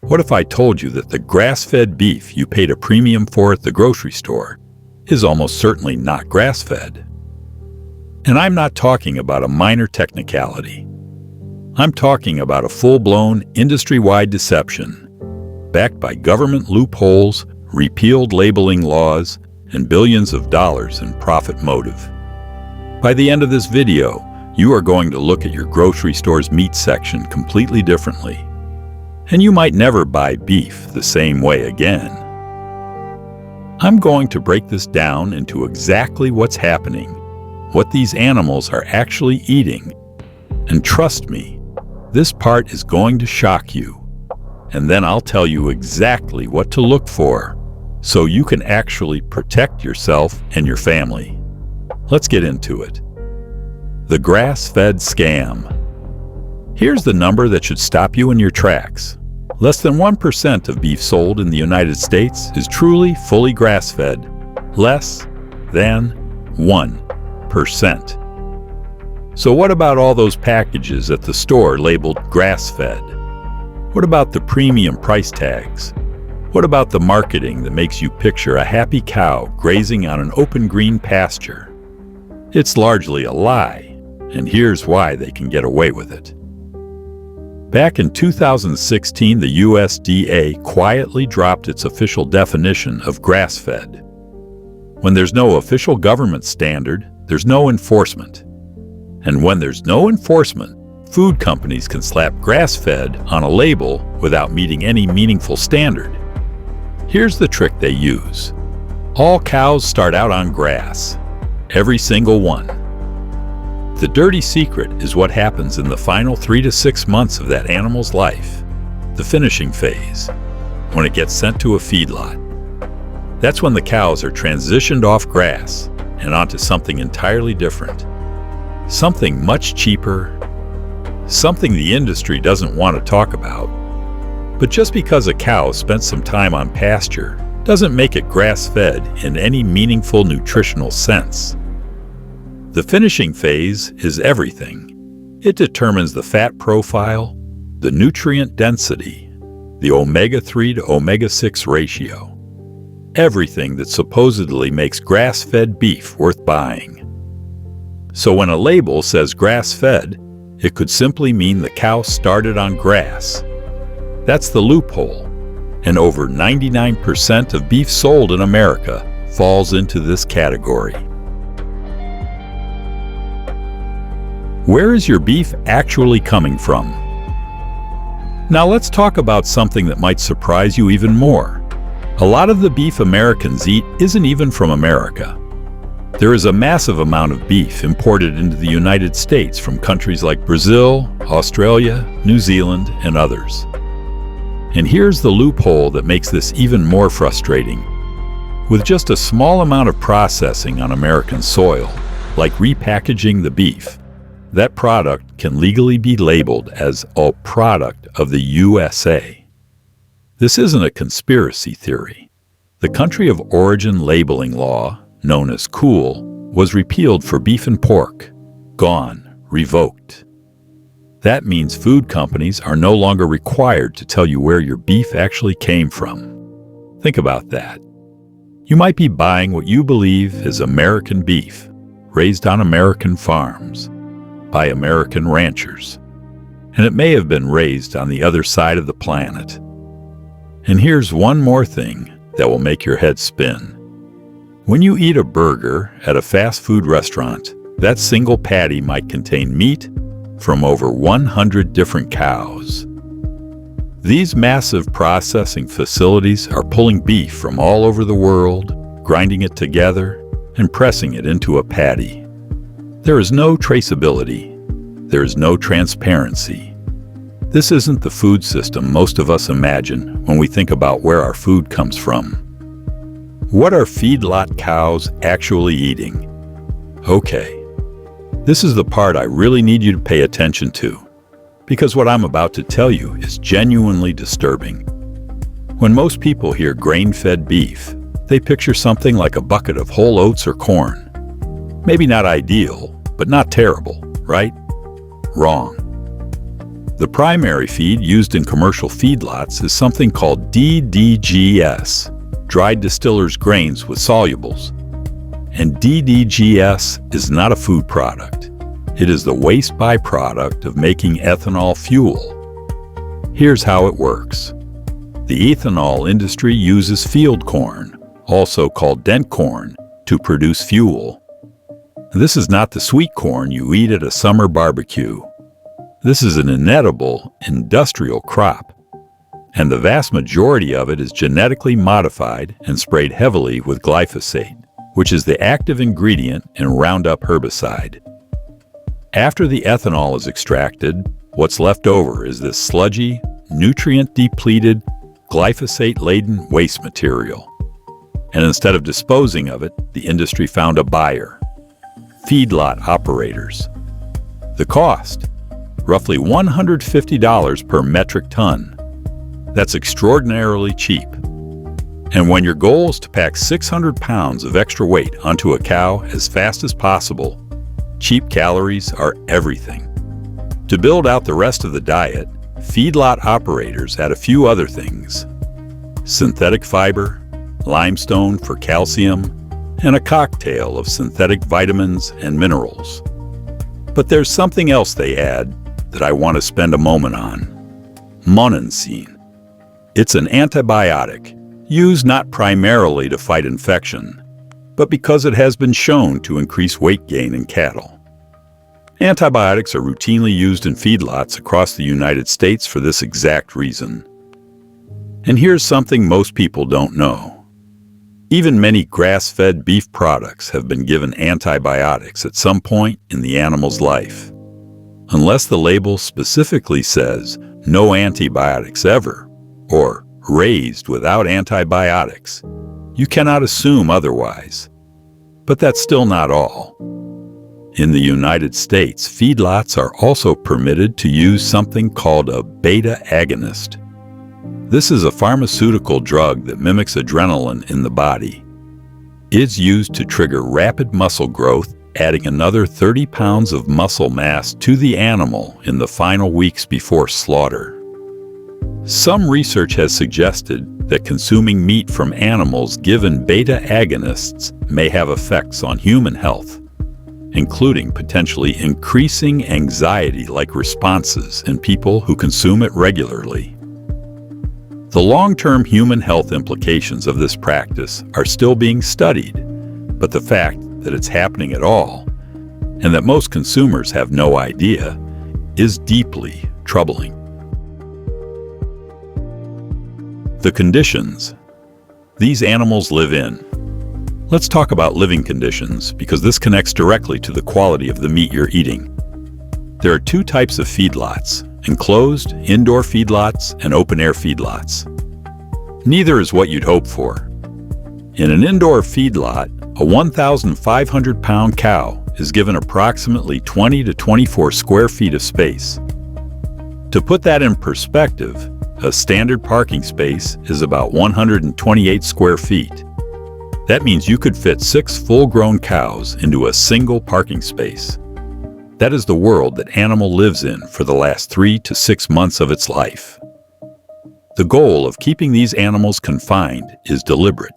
What if I told you that the grass-fed beef you paid a premium for at the grocery store is almost certainly not grass-fed? And I'm not talking about a minor technicality. I'm talking about a full-blown, industry-wide deception, backed by government loopholes, repealed labeling laws, and billions of dollars in profit motive. By the end of this video, you are going to look at your grocery store's meat section completely differently. And you might never buy beef the same way again. I'm going to break this down into exactly what's happening, what these animals are actually eating. And trust me, this part is going to shock you. And then I'll tell you exactly what to look for, so you can actually protect yourself and your family. Let's get into it. The grass-fed scam. Here's the number that should stop you in your tracks. Less than 1% of beef sold in the United States is truly fully grass-fed. Less than 1%. So what about all those packages at the store labeled grass-fed? What about the premium price tags? What about the marketing that makes you picture a happy cow grazing on an open green pasture? It's largely a lie, and here's why they can get away with it. Back in 2016, the USDA quietly dropped its official definition of grass-fed. When there's no official government standard, there's no enforcement. And when there's no enforcement, food companies can slap grass-fed on a label without meeting any meaningful standard. Here's the trick they use. All cows start out on grass. Every single one. The dirty secret is what happens in the final 3 to 6 months of that animal's life, the finishing phase, when it gets sent to a feedlot. That's when the cows are transitioned off grass and onto something entirely different. Something much cheaper, something the industry doesn't want to talk about. But just because a cow spent some time on pasture doesn't make it grass-fed in any meaningful nutritional sense. The finishing phase is everything. It determines the fat profile, the nutrient density, the omega-3 to omega-6 ratio. Everything that supposedly makes grass-fed beef worth buying. So when a label says grass-fed, it could simply mean the cow started on grass. That's the loophole, and over 99% of beef sold in America falls into this category. Where is your beef actually coming from? Now let's talk about something that might surprise you even more. A lot of the beef Americans eat isn't even from America. There is a massive amount of beef imported into the United States from countries like Brazil, Australia, New Zealand, and others. And here's the loophole that makes this even more frustrating. With just a small amount of processing on American soil, like repackaging the beef, that product can legally be labeled as a product of the USA. This isn't a conspiracy theory. The country of origin labeling law, known as COOL, was repealed for beef and pork. Gone, revoked. That means food companies are no longer required to tell you where your beef actually came from. Think about that. You might be buying what you believe is American beef, raised on American farms, by American ranchers, and it may have been raised on the other side of the planet. And here's one more thing that will make your head spin. When you eat a burger at a fast food restaurant, that single patty might contain meat from over 100 different cows. These massive processing facilities are pulling beef from all over the world, grinding it together, and pressing it into a patty. There is no traceability. There is no transparency. This isn't the food system most of us imagine when we think about where our food comes from. What are feedlot cows actually eating? Okay, this is the part I really need you to pay attention to, because what I'm about to tell you is genuinely disturbing. When most people hear grain-fed beef, they picture something like a bucket of whole oats or corn. Maybe not ideal, but not terrible, right? Wrong. The primary feed used in commercial feedlots is something called DDGS, dried distillers grains with solubles. And DDGS is not a food product. It is the waste byproduct of making ethanol fuel. Here's how it works. The ethanol industry uses field corn, also called dent corn, to produce fuel. This is not the sweet corn you eat at a summer barbecue. This is an inedible, industrial crop, and the vast majority of it is genetically modified and sprayed heavily with glyphosate, which is the active ingredient in Roundup herbicide. After the ethanol is extracted, what's left over is this sludgy, nutrient-depleted, glyphosate-laden waste material. And instead of disposing of it, the industry found a buyer: feedlot operators. The cost? Roughly $150 per metric ton. That's extraordinarily cheap. And when your goal is to pack 600 pounds of extra weight onto a cow as fast as possible, cheap calories are everything. To build out the rest of the diet, feedlot operators add a few other things: synthetic fiber, limestone for calcium, and a cocktail of synthetic vitamins and minerals. But there's something else they add that I want to spend a moment on: monensin. It's an antibiotic, used not primarily to fight infection, but because it has been shown to increase weight gain in cattle. Antibiotics are routinely used in feedlots across the United States for this exact reason. And here's something most people don't know. Even many grass-fed beef products have been given antibiotics at some point in the animal's life. Unless the label specifically says "no antibiotics ever" or "raised without antibiotics," you cannot assume otherwise. But that's still not all. In the United States, feedlots are also permitted to use something called a beta agonist. This is a pharmaceutical drug that mimics adrenaline in the body. It's used to trigger rapid muscle growth, adding another 30 pounds of muscle mass to the animal in the final weeks before slaughter. Some research has suggested that consuming meat from animals given beta agonists may have effects on human health, including potentially increasing anxiety-like responses in people who consume it regularly. The long-term human health implications of this practice are still being studied, but the fact that it's happening at all, and that most consumers have no idea, is deeply troubling. The conditions these animals live in. Let's talk about living conditions, because this connects directly to the quality of the meat you're eating. There are two types of feedlots: enclosed, indoor feedlots and open-air feedlots. Neither is what you'd hope for. In an indoor feedlot, a 1,500-pound cow is given approximately 20 to 24 square feet of space. To put that in perspective, a standard parking space is about 128 square feet. That means you could fit 6 full-grown cows into a single parking space. That is the world that animal lives in for the last 3 to 6 months of its life. The goal of keeping these animals confined is deliberate.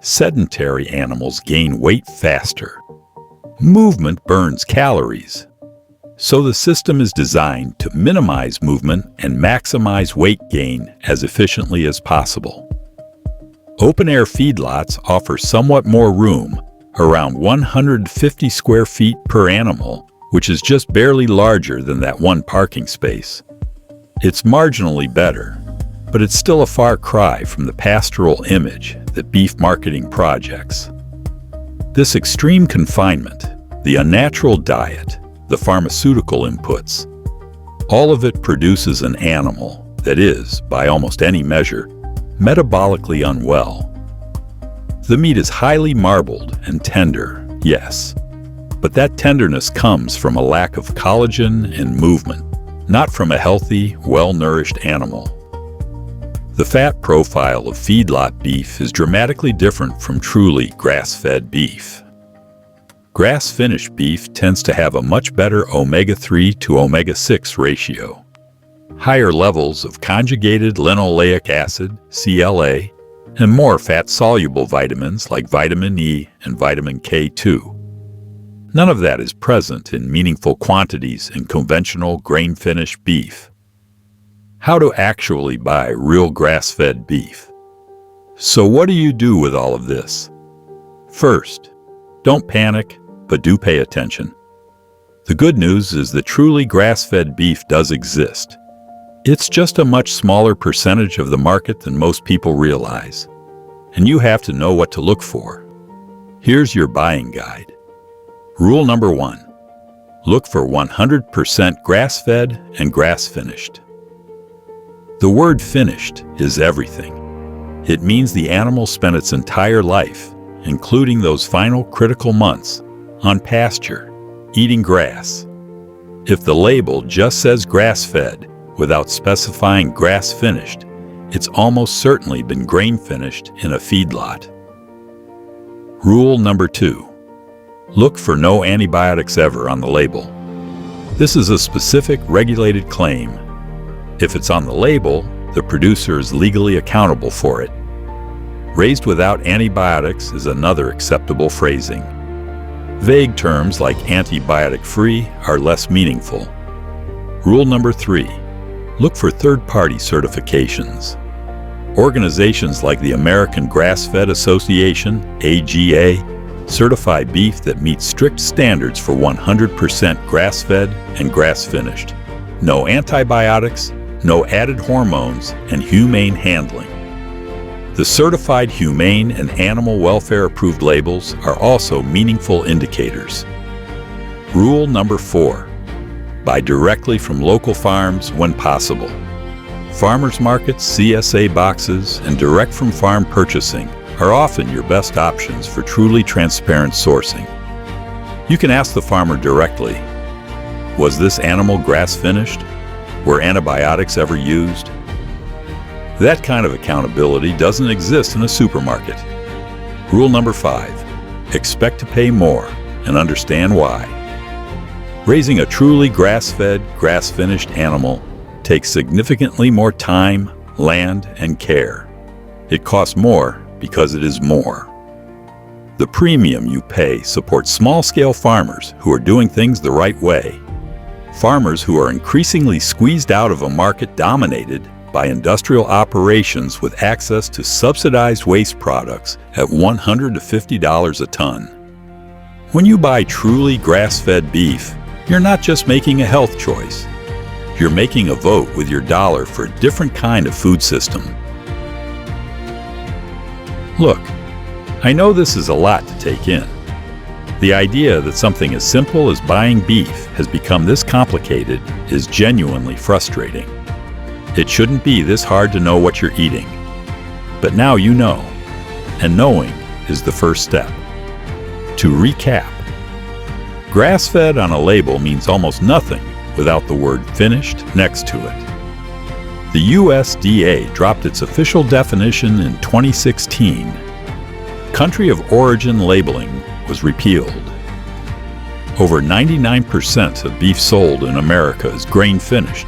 Sedentary animals gain weight faster. Movement burns calories. So the system is designed to minimize movement and maximize weight gain as efficiently as possible. Open-air feedlots offer somewhat more room, around 150 square feet per animal, which is just barely larger than that one parking space. It's marginally better, but it's still a far cry from the pastoral image that beef marketing projects. This extreme confinement, the unnatural diet, the pharmaceutical inputs, all of it produces an animal that is, by almost any measure, metabolically unwell. The meat is highly marbled and tender, yes, but that tenderness comes from a lack of collagen and movement, not from a healthy, well-nourished animal. The fat profile of feedlot beef is dramatically different from truly grass-fed beef. Grass-finished beef tends to have a much better omega-3 to omega-6 ratio. higher levels of conjugated linoleic acid, CLA, and more fat-soluble vitamins like vitamin E and vitamin K2. None of that is present in meaningful quantities in conventional grain-finished beef. How to actually buy real grass-fed beef. So what do you do with all of this? First, don't panic, but do pay attention. The good news is that truly grass-fed beef does exist. It's just a much smaller percentage of the market than most people realize, and you have to know what to look for. Here's your buying guide. Rule number 1. Look for 100% grass-fed and grass-finished. The word finished is everything. It means the animal spent its entire life, including those final critical months, on pasture, eating grass. If the label just says grass-fed without specifying grass-finished, it's almost certainly been grain-finished in a feedlot. Rule number 2. Look for no antibiotics ever on the label. This is a specific regulated claim. If it's on the label, the producer is legally accountable for it. Raised without antibiotics is another acceptable phrasing. Vague terms like antibiotic-free are less meaningful. Rule number 3. Look for third-party certifications. Organizations like the American Grass-Fed Association, AGA, certify beef that meets strict standards for 100% grass-fed and grass-finished. No antibiotics, no added hormones, and humane handling. The certified humane and animal welfare-approved labels are also meaningful indicators. Rule number 4. Buy directly from local farms when possible. Farmers markets, CSA boxes, and direct-from-farm purchasing are often your best options for truly transparent sourcing. You can ask the farmer directly, was this animal grass-finished? Were antibiotics ever used? That kind of accountability doesn't exist in a supermarket. Rule number 5. Expect to pay more and understand why. Raising a truly grass-fed, grass-finished animal takes significantly more time, land, and care. It costs more because it is more. The premium you pay supports small-scale farmers who are doing things the right way. Farmers who are increasingly squeezed out of a market dominated by industrial operations with access to subsidized waste products at $100 to $50 a ton. When you buy truly grass-fed beef, you're not just making a health choice. You're making a vote with your dollar for a different kind of food system. Look, I know this is a lot to take in. The idea that something as simple as buying beef has become this complicated is genuinely frustrating. It shouldn't be this hard to know what you're eating. But now you know, and knowing is the first step. To recap, grass-fed on a label means almost nothing without the word finished next to it. The USDA dropped its official definition in 2016. Country of origin labeling was repealed. Over 99% of beef sold in America is grain-finished,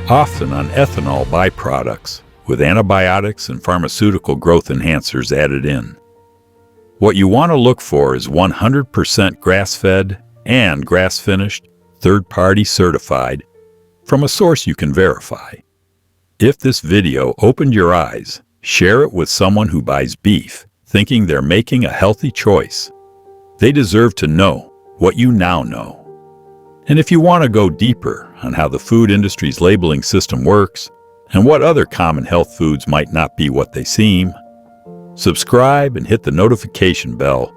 often on ethanol byproducts, with antibiotics and pharmaceutical growth enhancers added in. What you want to look for is 100% grass-fed and grass-finished, third-party certified, from a source you can verify. If this video opened your eyes, share it with someone who buys beef, thinking they're making a healthy choice. They deserve to know what you now know. And if you want to go deeper on how the food industry's labeling system works and what other common health foods might not be what they seem, subscribe and hit the notification bell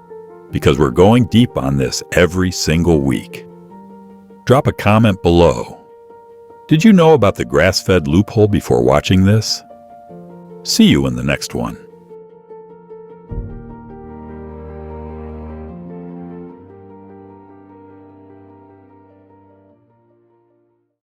because we're going deep on this every single week. Drop a comment below. Did you know about the grass-fed loophole before watching this? See you in the next one.